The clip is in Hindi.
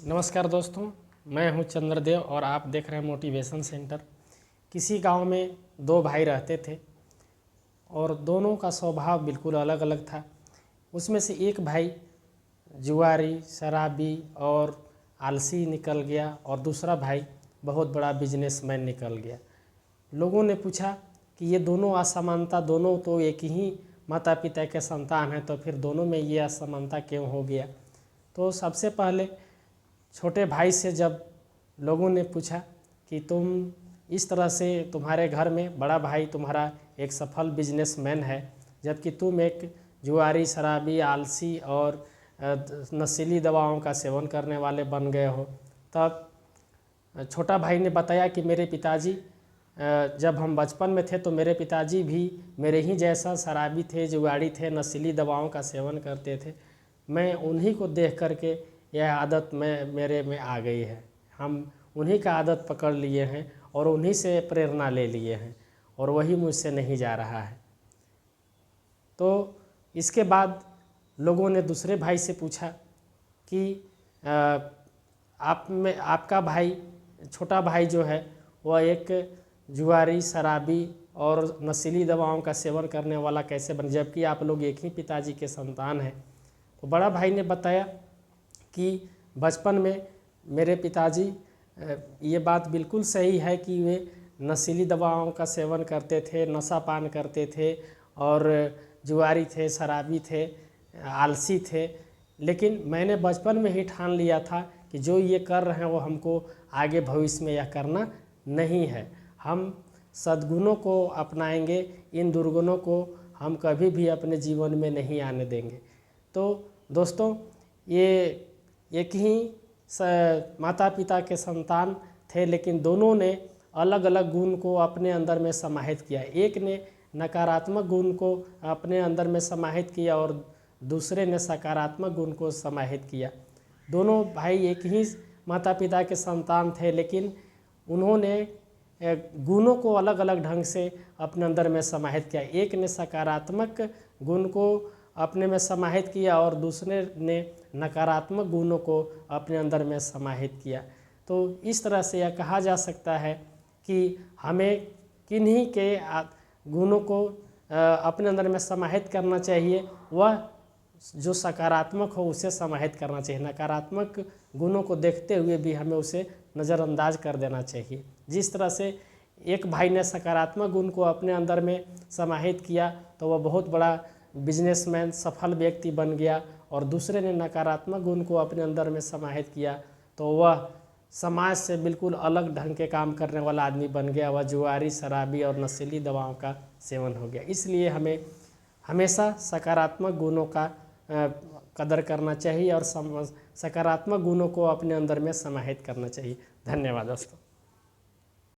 नमस्कार दोस्तों, मैं हूं चंद्रदेव और आप देख रहे हैं मोटिवेशन सेंटर। किसी गांव में दो भाई रहते थे और दोनों का स्वभाव बिल्कुल अलग अलग था। उसमें से एक भाई जुआरी, शराबी और आलसी निकल गया और दूसरा भाई बहुत बड़ा बिजनेसमैन निकल गया। लोगों ने पूछा कि ये दोनों असमानता, दोनों तो एक ही माता पिता के संतान हैं, तो फिर दोनों में ये असमानता क्यों हो गया। तो सबसे पहले छोटे भाई से जब लोगों ने पूछा कि तुम इस तरह से, तुम्हारे घर में बड़ा भाई तुम्हारा एक सफल बिजनेसमैन है, जबकि तुम एक जुआरी, शराबी, आलसी और नशीली दवाओं का सेवन करने वाले बन गए हो। तब छोटा भाई ने बताया कि मेरे पिताजी, जब हम बचपन में थे तो मेरे पिताजी भी मेरे ही जैसा शराबी थे, जुगाड़ी थे, नशीली दवाओं का सेवन करते थे। मैं उन्हीं को देख करके यह आदत मेरे में आ गई है। हम उन्हीं का आदत पकड़ लिए हैं और उन्हीं से प्रेरणा ले लिए हैं और वही मुझसे नहीं जा रहा है। तो इसके बाद लोगों ने दूसरे भाई से पूछा कि आपका भाई, छोटा भाई जो है, वह एक जुआरी, शराबी और नशीली दवाओं का सेवन करने वाला कैसे बन, जबकि आप लोग एक ही पिताजी के संतान हैं। तो बड़ा भाई ने बताया कि बचपन में मेरे पिताजी, ये बात बिल्कुल सही है कि वे नशीली दवाओं का सेवन करते थे, नशा पान करते थे और जुआरी थे, शराबी थे, आलसी थे। लेकिन मैंने बचपन में ही ठान लिया था कि जो ये कर रहे हैं वो हमको आगे भविष्य में यह करना नहीं है। हम सद्गुणों को अपनाएंगे, इन दुर्गुणों को हम कभी भी अपने जीवन में नहीं आने देंगे। तो दोस्तों, ये एक ही माता पिता के संतान थे, लेकिन दोनों ने अलग अलग गुण को अपने अंदर में समाहित किया। एक ने नकारात्मक गुण को अपने अंदर में समाहित किया और दूसरे ने सकारात्मक गुण को समाहित किया। दोनों भाई एक ही माता पिता के संतान थे, लेकिन उन्होंने गुणों को अलग अलग ढंग से अपने अंदर में समाहित किया। एक ने सकारात्मक गुण को अपने में समाहित किया और दूसरे ने नकारात्मक गुणों को अपने अंदर में समाहित किया। तो इस तरह से यह कहा जा सकता है कि हमें किन्हीं के गुणों को अपने अंदर में समाहित करना चाहिए, वह जो सकारात्मक हो उसे समाहित करना चाहिए। नकारात्मक गुणों को देखते हुए भी हमें उसे नज़रअंदाज कर देना चाहिए। जिस तरह से एक भाई ने सकारात्मक गुण को अपने अंदर में समाहित किया तो वह बहुत बड़ा बिजनेसमैन, सफल व्यक्ति बन गया, और दूसरे ने नकारात्मक गुण को अपने अंदर में समाहित किया तो वह समाज से बिल्कुल अलग ढंग के काम करने वाला आदमी बन गया। वह जुआरी, शराबी और नशीली दवाओं का सेवन हो गया। इसलिए हमें हमेशा सकारात्मक गुणों का कदर करना चाहिए और सकारात्मक गुणों को अपने अंदर में समाहित करना चाहिए। धन्यवाद दोस्तों।